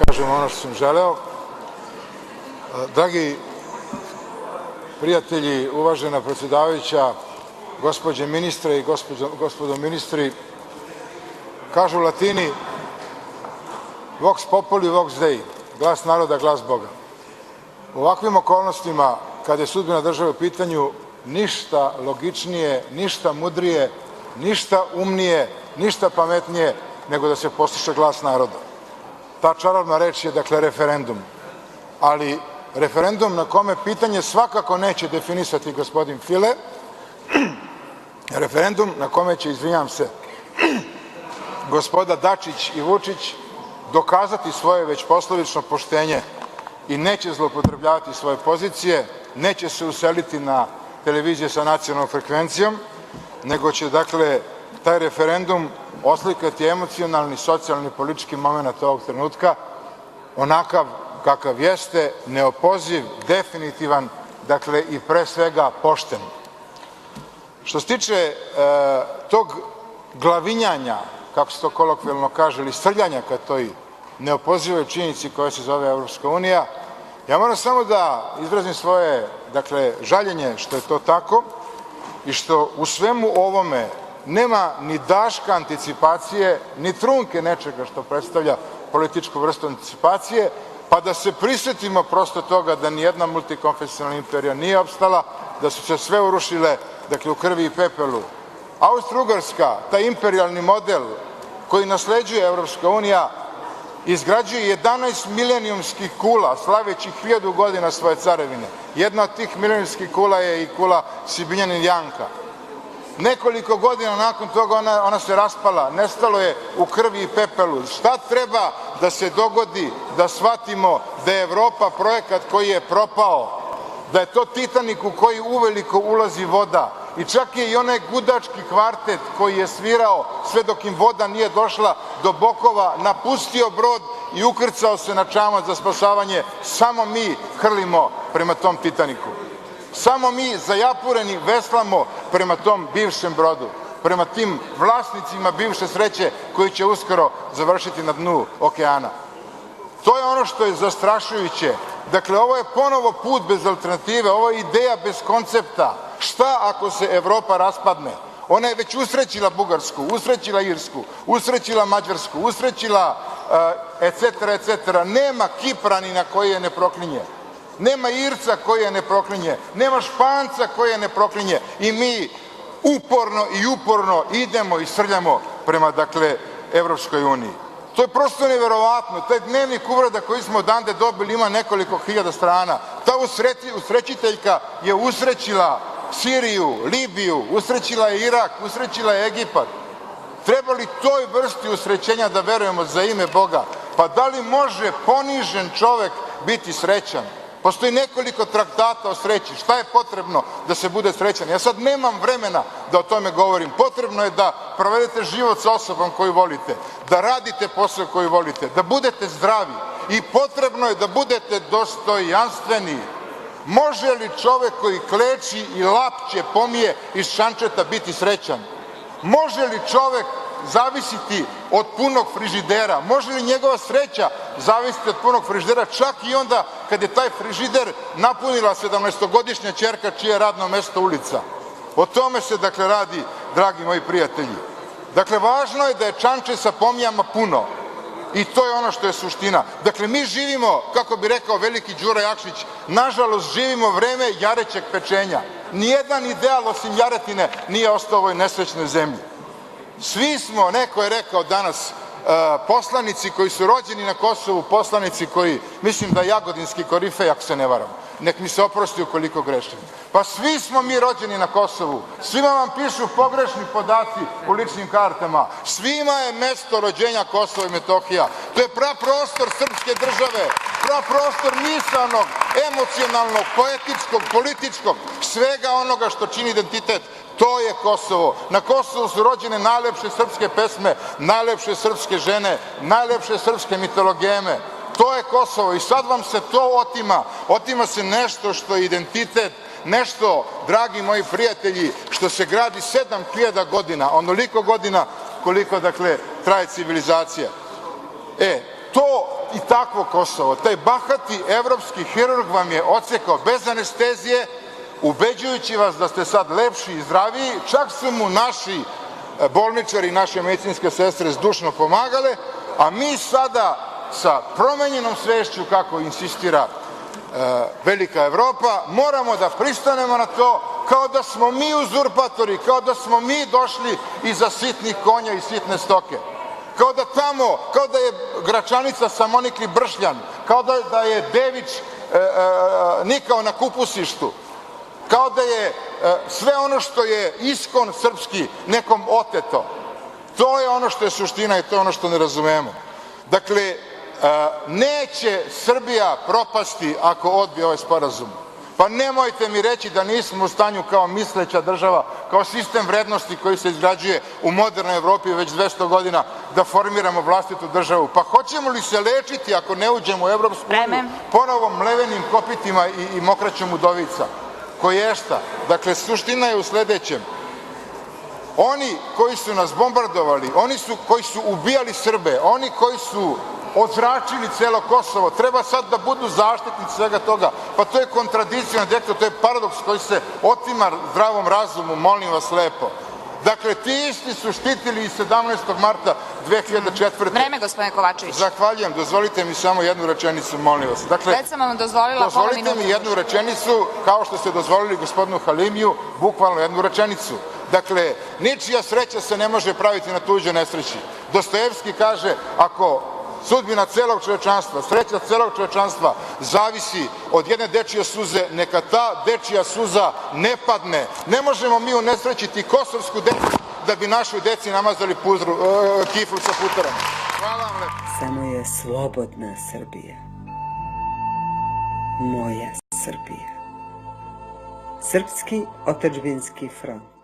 kažem ono što sam želeo. Dragi prijatelji, uvažena predsedavajuća, gospođe ministre i gospodo ministri, kažu Latini vox populi, vox dei, glas naroda, glas Boga. U ovakvim okolnostima, kada je sudbina države u pitanju, ništa logičnije, ništa mudrije, ništa umnije, ništa pametnije nego da se posluša glas naroda. Ta čarobna reč je, dakle, referendum. Ali referendum na kome pitanje svakako neće definisati gospodin File, referendum na kome će, izvinjavam se, gospoda Dačić i Vučić dokazati svoje već poslovično poštenje i neće zloupotrebljavati svoje pozicije, neće se useliti na televizije sa nacionalnom frekvencijom, nego će, dakle, taj referendum oslikati emocionalni, socijalni, politički moment ovog trenutka, onakav kakav jeste, neopoziv, definitivan, dakle, i pre svega pošten. Što se tiče tog glavinjanja, kako se to kolokvijalno kaže, ili srljanja ka toj neopozivoj činjenici koja se zove Evropska unija, ja moram samo da izrazim svoje, dakle, žaljenje što je to tako i što u svemu ovome nema ni daška anticipacije, ni trunke nečega što predstavlja političku vrstu anticipacije, pa da se prisetimo prosto toga da nijedna multikonfesionalna imperija nije opstala, da su se sve urušile, dakle, u krvi i pepelu. Austro-Ugarska, taj imperijalni model koji nasleđuje Evropska unija, izgrađuje 11 milenijumskih kula, slaveći 1000 godina svoje carevine. Jedna od tih milenijumskih kula je i kula Sibinjanin Janka. Nekoliko godina nakon toga ona se raspala, nestalo je u krvi i pepelu. Šta treba da se dogodi da shvatimo da je Evropa projekat koji je propao, da je to Titanik u koji uveliko ulazi voda i čak je i onaj gudački kvartet koji je svirao sve dok im voda nije došla do bokova, napustio brod i ukrcao se na čamac za spasavanje, samo mi hrlimo prema tom Titaniku. Samo mi zajapureni veslamo prema tom bivšem brodu, prema tim vlasnicima bivše sreće koji će uskoro završiti na dnu okeana. To je ono što je zastrašujuće. Dakle, ovo je ponovo put bez alternative, ovo je ideja bez koncepta. Šta ako se Evropa raspadne? Ona je već usrećila Bugarsku, usrećila Irsku, usrećila Mađarsku, usrećila etc. Nema Kiprani koji je ne proklinje. Nema Irca koji je ne proklinje, nema Španca koji je ne proklinje i mi uporno idemo i srljamo prema, dakle, Evropskoj uniji. To je prosto neverovatno. Taj dnevnik uvreda koji smo odande dobili ima nekoliko hiljada strana. Ta usrećiteljka je usrećila Siriju, Libiju, usrećila je Irak, usrećila je Egipat. Treba li toj vrsti usrećenja da verujemo za ime Boga? Pa da li može ponižen čovek biti srećan? Postoji nekoliko traktata o sreći. Šta je potrebno da se bude srećan? Ja sad nemam vremena da o tome govorim. Potrebno je da provedete život sa osobom koju volite, da radite posao koji volite, da budete zdravi i potrebno je da budete dostojanstveni. Može li čovek koji kleči i lapće pomije iz šančeta biti srećan? Može li čovek zavisiti od punog frižidera? Može li njegova sreća zavisiti od punog frižidera čak i onda kad je taj frižider napunila 17-godišnja ćerka čije je radno mesto ulica? O tome se, dakle, radi, dragi moji prijatelji. Dakle, važno je da je čanče sa pomijama puno i to je ono što je suština. Dakle, mi živimo, kako bi rekao veliki Đura Jakšić, nažalost živimo vreme jarećeg pečenja. Nijedan ideal osim jaretine nije ostao u ovoj nesrećnoj zemlji. Svi smo, neko je rekao danas, poslanici koji su rođeni na Kosovu, poslanici koji, mislim da je Jagodinski korifej, ako se ne varam, nek mi se oprosti ukoliko grešim. Pa svi smo mi rođeni na Kosovu, svima vam pišu pogrešni podaci u ličnim kartama, svima je mesto rođenja Kosovo i Metohija. To je praprostor srpske države, praprostor misanog, emocionalnog, poetičkog, političkog, svega onoga što čini identitet. To je Kosovo. Na Kosovu su rođene najlepše srpske pesme, najlepše srpske žene, najlepše srpske mitologeme. To je Kosovo i sad vam se to otima. Otima se nešto što je identitet, nešto, dragi moji prijatelji, što se gradi 7000 godina, onoliko godina koliko, dakle, traje civilizacija. To i takvo Kosovo, taj bahati evropski hirurg vam je odsekao bez anestezije, ubeđujući vas da ste sad lepši i zdraviji, čak su mu naši bolničari i naše medicinske sestre zdušno pomagale, a mi sada sa promenjenom svešću, kako insistira velika Evropa, moramo da pristanemo na to kao da smo mi uzurpatori, kao da smo mi došli iza sitnih konja i sitne stoke. Kao da je Gračanica Samonikli Bršljan, kao da je Dević nikao na kupusištu, kao da je sve ono što je iskon srpski nekom oteto. To je ono što je suština i to je ono što ne razumemo. Dakle, neće Srbija propasti ako odbije ovaj sporazum. Pa nemojte mi reći da nismo u stanju kao misleća država, kao sistem vrednosti koji se izgrađuje u modernoj Evropi već 200 godina, da formiramo vlastitu državu. Pa hoćemo li se lečiti ako ne uđemo u Evropsku uniju ponovom mlevenim kopitima i mokraćom udovica? Koješta. Dakle, suština je u sledećem. Oni koji su nas bombardovali, oni koji su ubijali Srbe, oni koji su odzračili celo Kosovo, treba sad da budu zaštitnici svega toga. Pa to je kontradikcija, to je paradoks koji se otima zdravom razumu, molim vas lepo. Dakle, ti isti su štitili i 17. marta 2004. Vreme, gospodine Kovačević. Zahvaljujem, dozvolite mi samo jednu rečenicu, molim vas. Dakle, već sam vam dozvolila pola minuta. Dozvolite mi jednu rečenicu, kao što ste dozvolili gospodinu Halimiju, bukvalno jednu rečenicu. Dakle, ničija sreća se ne može praviti na tuđoj nesreći. Dostojevski kaže, ako sudbina celog čovečanstva, sreća celog čovečanstva zavisi od jedne dečije suze, neka ta dečija suza ne padne. Ne možemo mi unesrećiti kosovsku decu da bi našoj deci namazali kiflu sa putarama. Hvala vam lepo. Samo je slobodna Srbija. Moja Srbija. Srpski otadžbinski front.